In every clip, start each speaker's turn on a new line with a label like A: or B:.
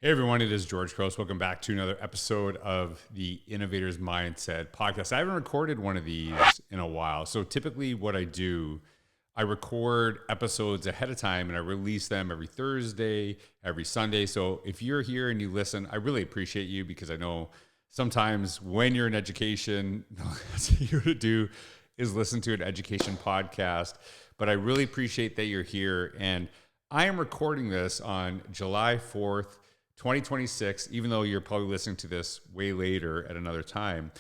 A: Hey everyone, it is George Couros. Welcome back to another episode of the Innovator's Mindset podcast. I haven't recorded one of these in a while. So typically what I do, I record episodes ahead of time and I release them every Thursday, every Sunday. So if you're here and you listen, I really appreciate you because I know sometimes when you're in education, the last thing you to do is listen to an education podcast. But I really appreciate that you're here. And I am recording this on July 4th, 2026, even though you're probably listening to this way later at another time.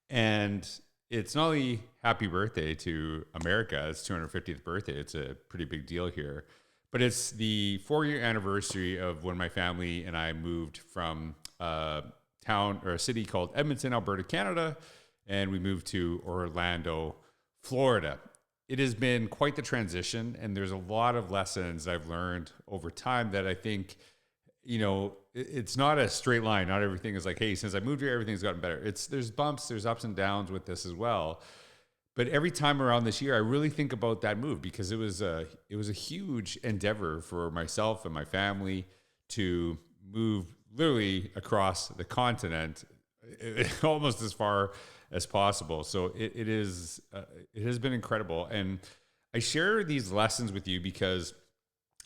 A: And it's not only happy birthday to America, it's 250th birthday. It's a pretty big deal here. But it's the 4-year anniversary of when my family and I moved from a town or a city called Edmonton, Alberta, Canada, and we moved to Orlando, Florida. It has been quite the transition, and there's a lot of lessons I've learned over time that I think, you know, it's not a straight line. Not everything is like, hey, since I moved here, everything's gotten better. There's bumps, there's ups and downs with this as well. But every time around this year, I really think about that move because it was a huge endeavor for myself and my family to move literally across the continent, almost as far as possible. So it has been incredible. And I share these lessons with you because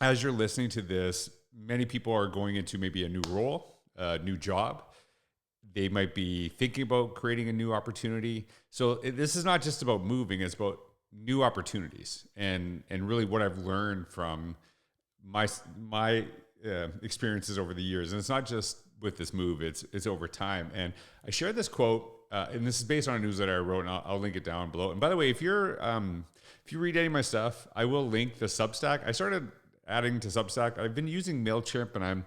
A: as you're listening to this, many people are going into maybe a new role, a new job. They might be thinking about creating a new opportunity. So this is not just about moving, it's about new opportunities and really what I've learned from my experiences over the years. And it's not just with this move, it's over time. And I share this quote, and this is based on a newsletter I wrote, and I'll link it down below. And by the way, if you read any of my stuff, I will link the Substack. I started adding to Substack. I've been using MailChimp and I'm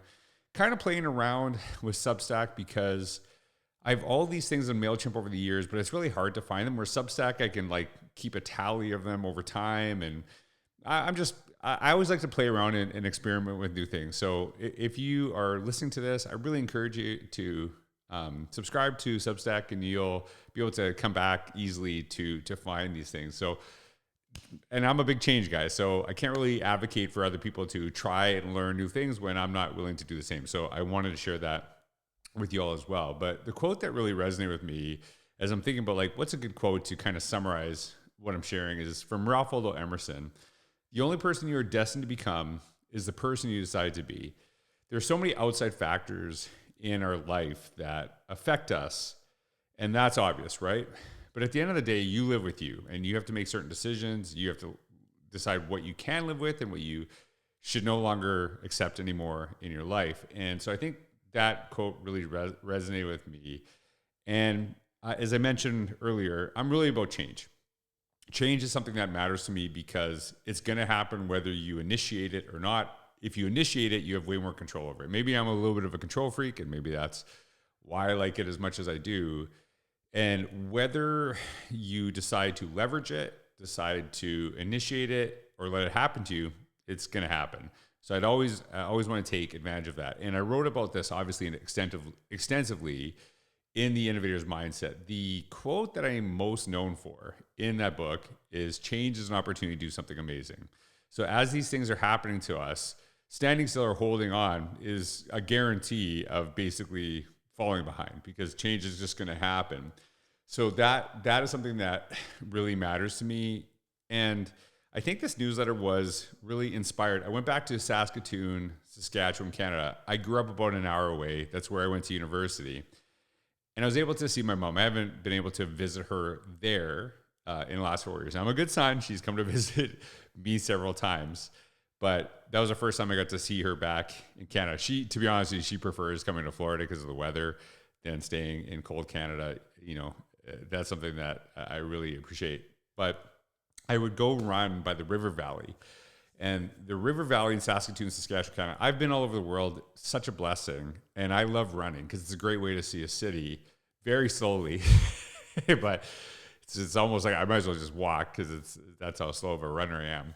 A: kind of playing around with Substack because I have all these things in MailChimp over the years, but it's really hard to find them. Where Substack, I can like keep a tally of them over time. And I always like to play around and experiment with new things. So if you are listening to this, I really encourage you to subscribe to Substack and you'll be able to come back easily to find these things. So, and I'm a big change guy, so I can't really advocate for other people to try and learn new things when I'm not willing to do the same. So I wanted to share that with you all as well. But the quote that really resonated with me as I'm thinking about like, what's a good quote to kind of summarize what I'm sharing is from Ralph Waldo Emerson. The only person you are destined to become is the person you decide to be. There are so many outside factors in our life that affect us, and that's obvious, right? But at the end of the day, you live with you and you have to make certain decisions. You have to decide what you can live with and what you should no longer accept anymore in your life. And so I think that quote really resonated with me. And as I mentioned earlier, I'm really about change. Change is something that matters to me because it's going to happen whether you initiate it or not. If you initiate it, you have way more control over it. Maybe I'm a little bit of a control freak, and maybe that's why I like it as much as I do. And whether you decide to leverage it, decide to initiate it, or let it happen to you, it's going to happen. So I always want to take advantage of that. And I wrote about this obviously extensively in the Innovator's Mindset. The quote that I am most known for in that book is change is an opportunity to do something amazing. So as these things are happening to us, standing still or holding on is a guarantee of basically falling behind because change is just going to happen. So that is something that really matters to me. And I think this newsletter was really inspired. I went back to Saskatoon, Saskatchewan, Canada. I grew up about an hour away. That's where I went to university. And I was able to see my mom. I haven't been able to visit her there in the last 4 years. I'm a good son. She's come to visit me several times. But that was the first time I got to see her back in Canada. To be honest with you, she prefers coming to Florida because of the weather than staying in cold Canada. You know, that's something that I really appreciate. But I would go run by the river valley. And the river valley in Saskatoon, Saskatchewan, Canada, I've been all over the world. Such a blessing. And I love running because it's a great way to see a city very slowly. But it's almost like I might as well just walk because that's how slow of a runner I am.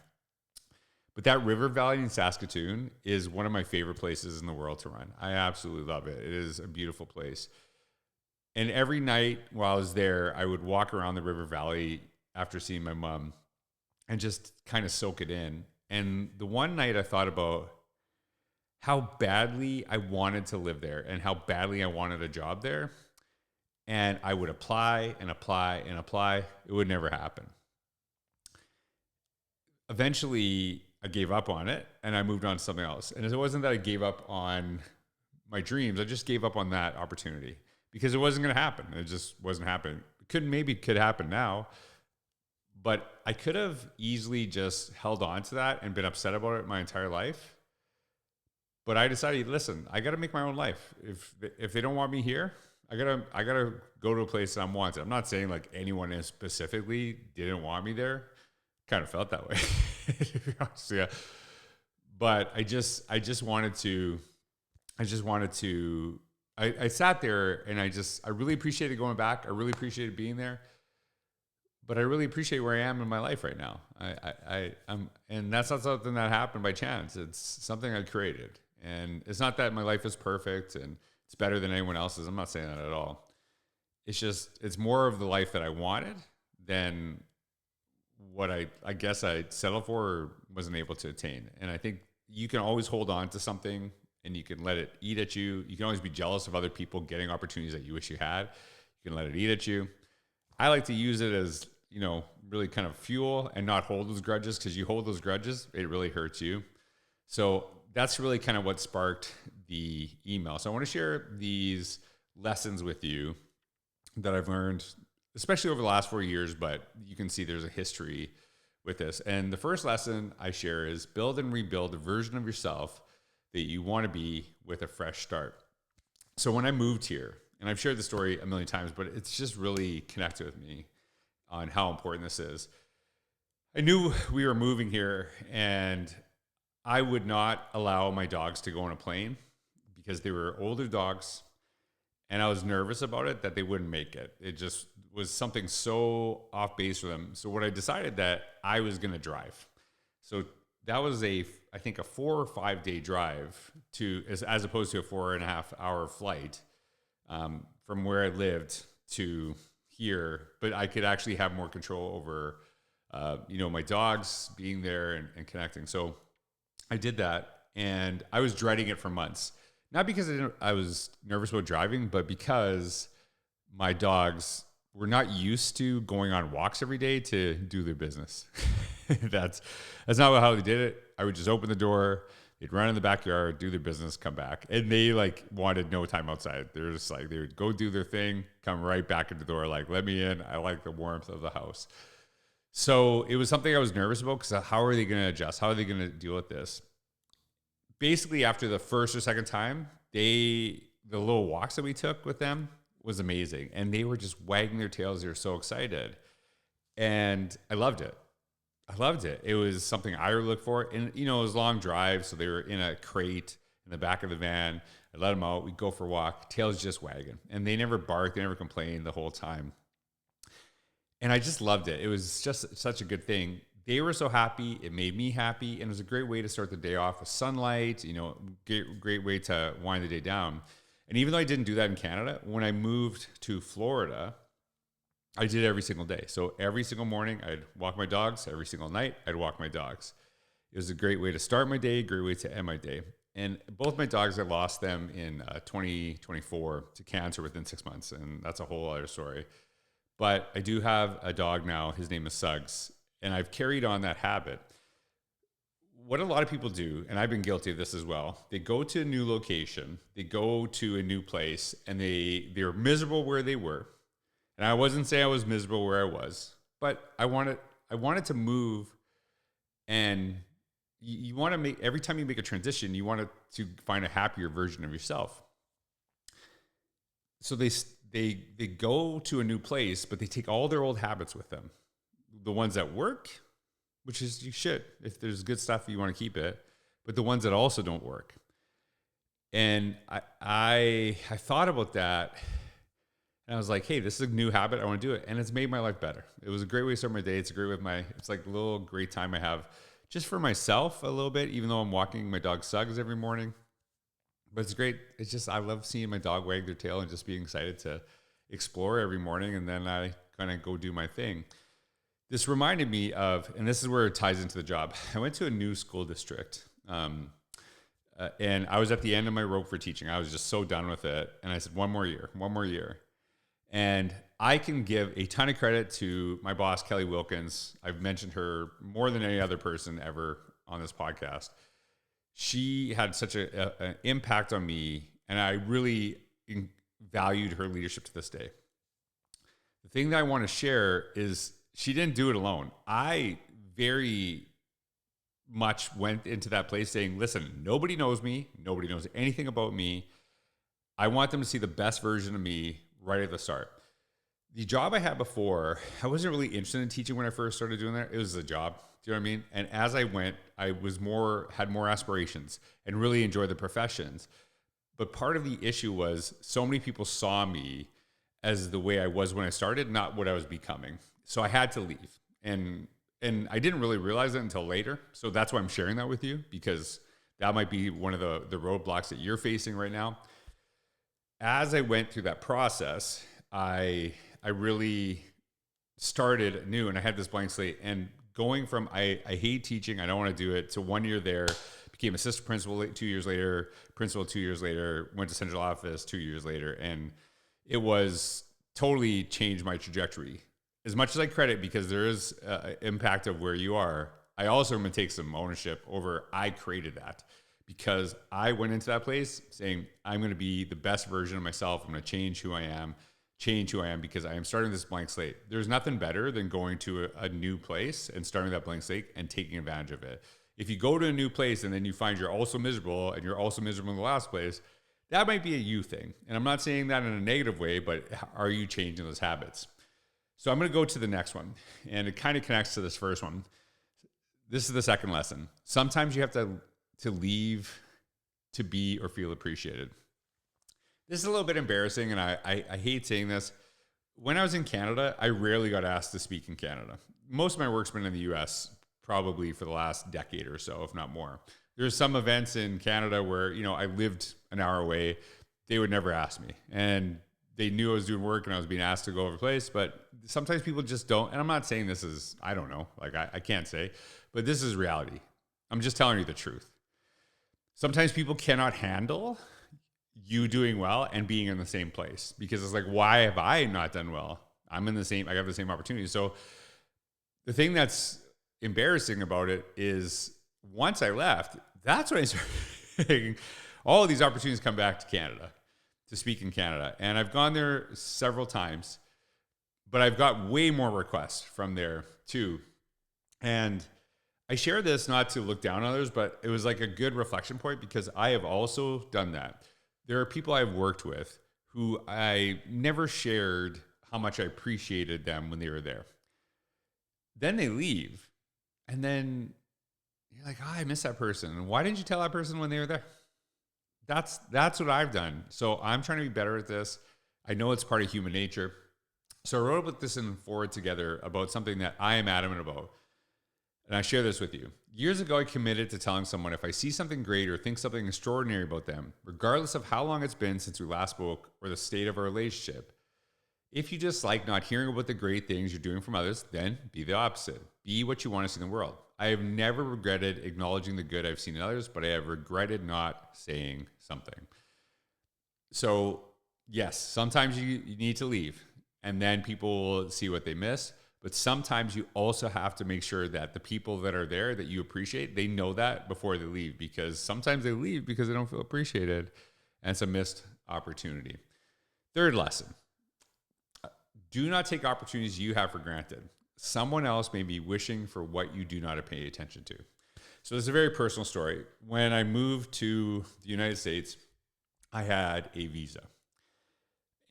A: But that river valley in Saskatoon is one of my favorite places in the world to run. I absolutely love it. It is a beautiful place. And every night while I was there, I would walk around the river valley after seeing my mom and just kind of soak it in. And the one night I thought about how badly I wanted to live there and how badly I wanted a job there. And I would apply and apply and apply. It would never happen. Eventually, I gave up on it and I moved on to something else. And it wasn't that I gave up on my dreams. I just gave up on that opportunity because it wasn't going to happen. It just wasn't happening. Maybe could happen now, but I could have easily just held on to that and been upset about it my entire life. But I decided, listen, I got to make my own life. If they don't want me here, I gotta go to a place that I'm wanted. I'm not saying like anyone specifically didn't want me there. Kind of felt that way, to be honest, yeah. But I just wanted to. I sat there and I really appreciated going back. I really appreciated being there. But I really appreciate where I am in my life right now. I'm, and that's not something that happened by chance. It's something I created. And it's not that my life is perfect and it's better than anyone else's. I'm not saying that at all. It's just, it's more of the life that I wanted than what I guess I settled for or wasn't able to attain. And I think you can always hold on to something and you can let it eat at you. You can always be jealous of other people getting opportunities that you wish you had. You can let it eat at you. I like to use it as, really kind of fuel and not hold those grudges, because you hold those grudges, it really hurts you. So that's really kind of what sparked the email. So I want to share these lessons with you that I've learned, especially over the last 4 years, but you can see there's a history with this. And the first lesson I share is build and rebuild a version of yourself that you want to be with a fresh start. So when I moved here, and I've shared the story a million times, but it's just really connected with me on how important this is. I knew we were moving here and I would not allow my dogs to go on a plane because they were older dogs and I was nervous about it that they wouldn't make it. It just was something so off base for them. So what I decided that I was going to drive. So that was I think a 4 or 5 day drive as opposed to a 4.5 hour flight from where I lived to here, but I could actually have more control over, my dogs being there and connecting. So I did that and I was dreading it for months. Not because I was nervous about driving, but because my dogs were not used to going on walks every day to do their business. That's not how they did it. I would just open the door, they'd run in the backyard, do their business, come back. And they wanted no time outside. They're just they would go do their thing, come right back into the door, let me in. I like the warmth of the house. So it was something I was nervous about because how are they going to adjust? How are they going to deal with this? Basically, after the first or second time, the little walks that we took with them was amazing. And they were just wagging their tails. They were so excited. And I loved it. It was something I would look for. And, it was a long drive. So they were in a crate in the back of the van. I let them out. We'd go for a walk. Tails just wagging. And they never barked. They never complained the whole time. And I just loved it. It was just such a good thing. They were so happy. It made me happy. And it was a great way to start the day off with sunlight, great way to wind the day down. And even though I didn't do that in Canada, when I moved to Florida, I did it every single day. So every single morning, I'd walk my dogs. Every single night, I'd walk my dogs. It was a great way to start my day, great way to end my day. And both my dogs, I lost them in 2024 to cancer within 6 months. And that's a whole other story. But I do have a dog now. His name is Suggs. And I've carried on that habit. What a lot of people do, and I've been guilty of this as well, they go to a new location, they go to a new place, and they're miserable where they were. And I wasn't saying I was miserable where I was, but I wanted to move, and you want to make, every time you make a transition, you want to find a happier version of yourself. So they go to a new place, but they take all their old habits with them. The ones that work, which is you should. If there's good stuff, you want to keep it. But the ones that also don't work. And I thought about that. And I was like, hey, this is a new habit. I want to do it. And it's made my life better. It was a great way to start my day. It's like a little great time I have just for myself a little bit, even though I'm walking my dog Suggs every morning. But it's great. It's just, I love seeing my dog wag their tail and just being excited to explore every morning. And then I kind of go do my thing. This reminded me of, and this is where it ties into the job. I went to a new school district And I was at the end of my rope for teaching. I was just so done with it. And I said, one more year. And I can give a ton of credit to my boss, Kelly Wilkins. I've mentioned her more than any other person ever on this podcast. She had such an impact on me, and I really valued her leadership to this day. The thing that I want to share is she didn't do it alone. I very much went into that place saying, listen, nobody knows me. Nobody knows anything about me. I want them to see the best version of me right at the start. The job I had before, I wasn't really interested in teaching when I first started doing that. It was a job. Do you know what I mean? And as I went, I had more aspirations and really enjoyed the professions. But part of the issue was so many people saw me as the way I was when I started, not what I was becoming. So I had to leave. And I didn't really realize it until later. So that's why I'm sharing that with you, because that might be one of the roadblocks that you're facing right now. As I went through that process, I really started new, and I had this blank slate. And going from I hate teaching, I don't want to do it, to 1 year there, became assistant principal 2 years later, principal 2 years later, went to central office 2 years later, and it was totally changed my trajectory. As much as I credit, because there is impact of where you are, I also am going to take some ownership over I created that, because I went into that place saying, I'm going to be the best version of myself. I'm going to change who I am because I am starting this blank slate. There's nothing better than going to a new place and starting that blank slate and taking advantage of it. If you go to a new place and then you find you're also miserable and you're also miserable in the last place, that might be a you thing. And I'm not saying that in a negative way, but are you changing those habits? So I'm going to go to the next one, and it kind of connects to this first one. This is the second lesson. Sometimes you have to leave to be or feel appreciated. This is a little bit embarrassing, and I hate saying this. When I was in Canada, I rarely got asked to speak in Canada. Most of my work's been in the US, probably for the last decade or so, if not more. There's some events in Canada where, I lived an hour away. They would never ask me. And they knew I was doing work and I was being asked to go over place, but sometimes people just don't. And I'm not saying this is, I don't know, like I can't say, but this is reality. I'm just telling you the truth. Sometimes people cannot handle you doing well and being in the same place, because it's like, why have I not done well? I have the same opportunity. So the thing that's embarrassing about it is once I left, that's when I started getting all of these opportunities come back to Canada, to speak in Canada. And I've gone there several times, but I've got way more requests from there too. And I share this not to look down on others, but it was like a good reflection point, because I have also done that. There are people I've worked with who I never shared how much I appreciated them when they were there. Then they leave, and then you're like, I miss that person. And why didn't you tell that person when they were there? That's what I've done. So I'm trying to be better at this. I know it's part of human nature. So I wrote about this in Forward Together about something that I am adamant about. And I share this with you. Years ago, I committed to telling someone if I see something great or think something extraordinary about them, regardless of how long it's been since we last spoke or the state of our relationship. If you just like not hearing about the great things you're doing from others, then be the opposite. Be what you want to see in the world. I have never regretted acknowledging the good I've seen in others, but I have regretted not saying something. So yes, sometimes you need to leave, and then people will see what they miss. But sometimes you also have to make sure that the people that are there that you appreciate, they know that before they leave, because sometimes they leave because they don't feel appreciated, and it's a missed opportunity. Third lesson, do not take opportunities you have for granted. Someone else may be wishing for what you do not pay attention to. So this is a very personal story. When I moved to the United States, I had a visa.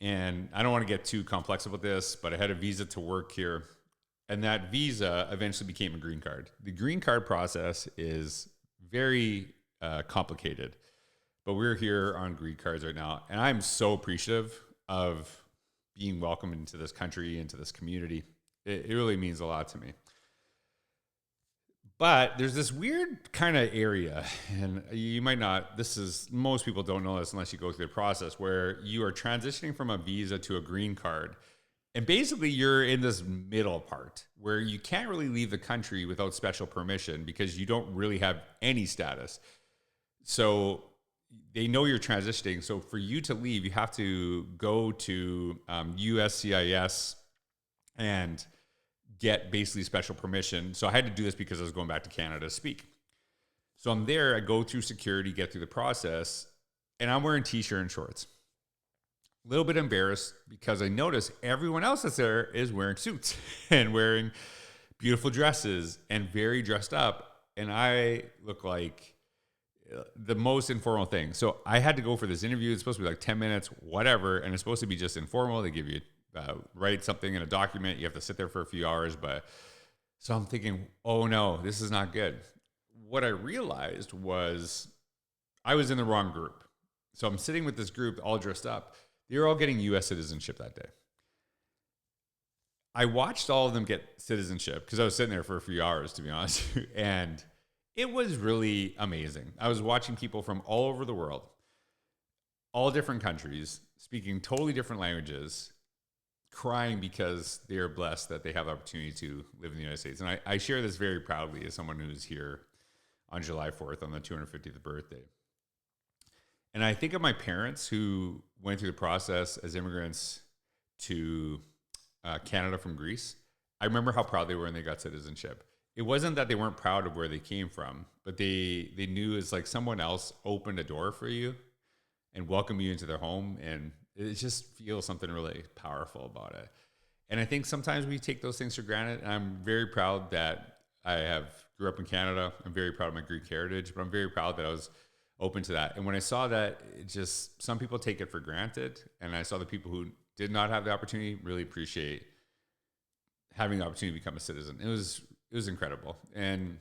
A: And I don't want to get too complex about this, but I had a visa to work here. And that visa eventually became a green card. The green card process is very complicated, but we're here on green cards right now. And I'm so appreciative of being welcomed into this country, into this community. It really means a lot to me. But there's this weird kind of area, and you might not, most people don't know this unless you go through the process, where you are transitioning from a visa to a green card. And basically you're in this middle part where you can't really leave the country without special permission because you don't really have any status. So they know you're transitioning. So for you to leave, you have to go to USCIS and get basically special permission. So I had to do this because I was going back to Canada to speak. So I'm there, I go through security, get through the process, and I'm wearing t-shirt and shorts. A little bit embarrassed because I notice everyone else that's there is wearing suits and wearing beautiful dresses and very dressed up. And I look like the most informal thing. So I had to go for this interview. It's supposed to be like 10 minutes, whatever. And it's supposed to be just informal. They give you, write something in a document. You have to sit there for a few hours. But so I'm thinking, oh no, this is not good. What I realized was I was in the wrong group. So I'm sitting with this group all dressed up. They're all getting US citizenship that day. I watched all of them get citizenship because I was sitting there for a few hours, to be honest. And it was really amazing. I was watching people from all over the world, all different countries, speaking totally different languages, crying because they are blessed that they have the opportunity to live in the United States. And I share this very proudly as someone who's here on July 4th on the 250th birthday. And I think of my parents who went through the process as immigrants to Canada from Greece. I remember how proud they were when they got citizenship. It wasn't that they weren't proud of where they came from, but they knew it's like someone else opened a door for you and welcomed you into their home. And it just feels something really powerful about it. And I think sometimes we take those things for granted. And I'm very proud that I grew up in Canada. I'm very proud of my Greek heritage, but I'm very proud that I was open to that. And when I saw that, it just, some people take it for granted. And I saw the people who did not have the opportunity really appreciate having the opportunity to become a citizen. It was incredible. And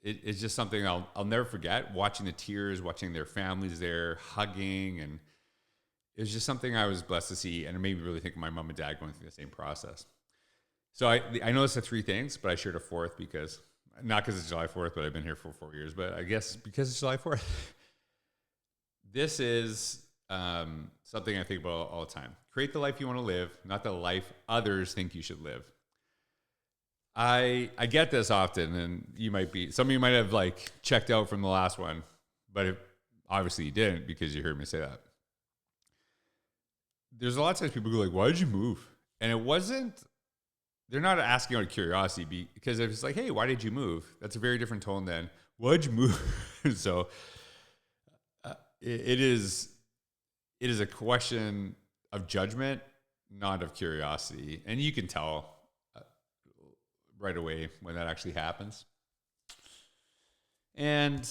A: it's just something I'll never forget, watching the tears, watching their families there, hugging. And it was just something I was blessed to see. And it made me really think of my mom and dad going through the same process. So I noticed the three things, but I shared a fourth because, not because it's July 4th, but I've been here for 4 years, but I guess because it's July 4th. This is something I think about all the time. Create the life you want to live, not the life others think you should live. I get this often, and some of you might have like checked out from the last one, but obviously you didn't because you heard me say that. There's a lot of times people go like, why did you move? And they're not asking out of curiosity because if it's like, hey, why did you move? That's a very different tone than, why'd you move? So it is a question of judgment, not of curiosity. And you can tell right away when that actually happens. And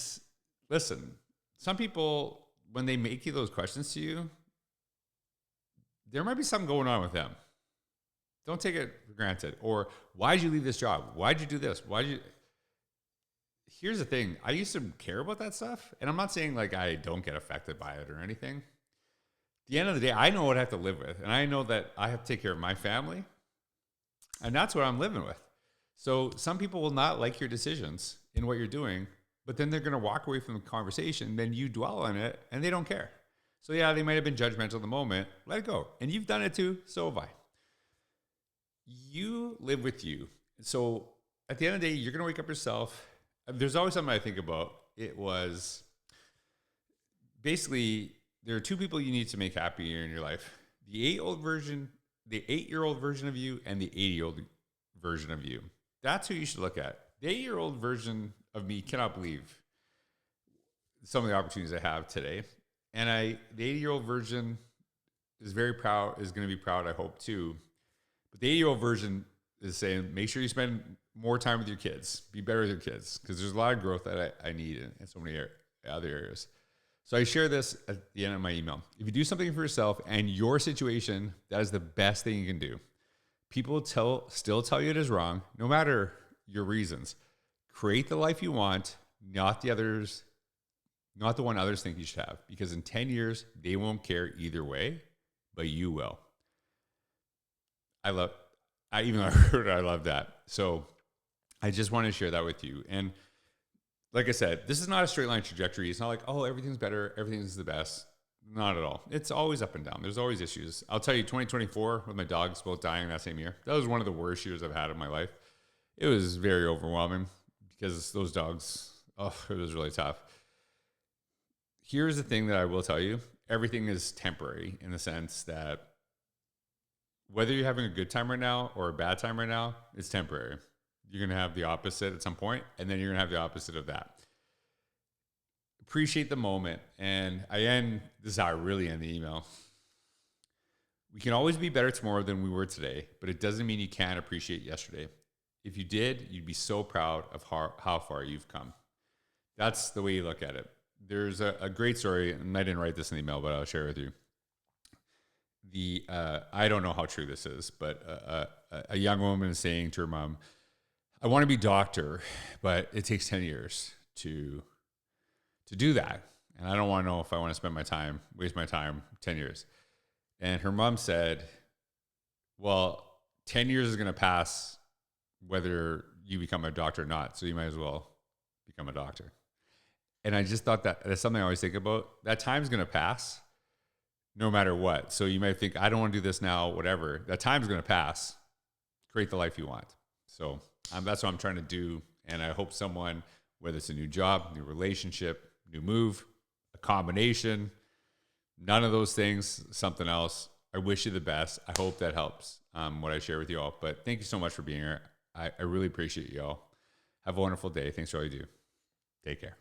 A: listen, some people, when they make those questions to you, there might be something going on with them. Don't take it for granted. Or why'd you leave this job? Why'd you do this? Here's the thing. I used to care about that stuff. And I'm not saying like I don't get affected by it or anything. At the end of the day, I know what I have to live with. And I know that I have to take care of my family. And that's what I'm living with. So some people will not like your decisions in what you're doing, but then they're going to walk away from the conversation. Then you dwell on it and they don't care. So yeah, they might have been judgmental at the moment. Let it go. And you've done it too. So have I. You live with you. So at the end of the day, you're going to wake up yourself. There's always something I think about. It was basically, there are two people you need to make happier in your life. The 8-year-old version of you and the 80-year-old version of you. That's who you should look at. The 8-year-old version of me cannot believe some of the opportunities I have today. And the 80-year-old version is going to be proud, I hope, too. But the 80-year-old version is saying, make sure you spend more time with your kids. Be better with your kids. Because there's a lot of growth that I need in so many other areas. So I share this at the end of my email. If you do something for yourself and your situation, that is the best thing you can do. People still tell you it is wrong, no matter your reasons. Create the life you want, not the one others think you should have. Because in 10 years, they won't care either way, but you will. I love that. So I just want to share that with you. And like I said, this is not a straight line trajectory. It's not like, oh, everything's better, everything's the best. Not at all. It's always up and down. There's always issues. I'll tell you, 2024, with my dogs both dying that same year, that was one of the worst years I've had in my life. It was very overwhelming because those dogs, it was really tough. here's the thing that I will tell you. Everything is temporary in the sense that whether you're having a good time right now or a bad time right now, it's temporary. You're going to have the opposite at some point, and then you're going to have the opposite of that. Appreciate the moment. And this is how I really end the email. We can always be better tomorrow than we were today, but it doesn't mean you can't appreciate yesterday. If you did, you'd be so proud of how far you've come. That's the way you look at it. There's a great story, and I didn't write this in the email, but I'll share it with you. I don't know how true this is, but a young woman is saying to her mom, I want to be a doctor, but it takes 10 years to do that. And I don't want to know if I want to waste my time 10 years. And her mom said, well, 10 years is going to pass whether you become a doctor or not. So you might as well become a doctor. And I just thought that's something I always think about. That time's going to pass no matter what. So you might think, I don't want to do this now, whatever. That time's going to pass. Create the life you want. So that's what I'm trying to do. And I hope someone, whether it's a new job, new relationship, new move, a combination, none of those things, something else, I wish you the best. I hope that helps what I share with you all. But thank you so much for being here. I really appreciate you all. Have a wonderful day. Thanks for all you do. Take care.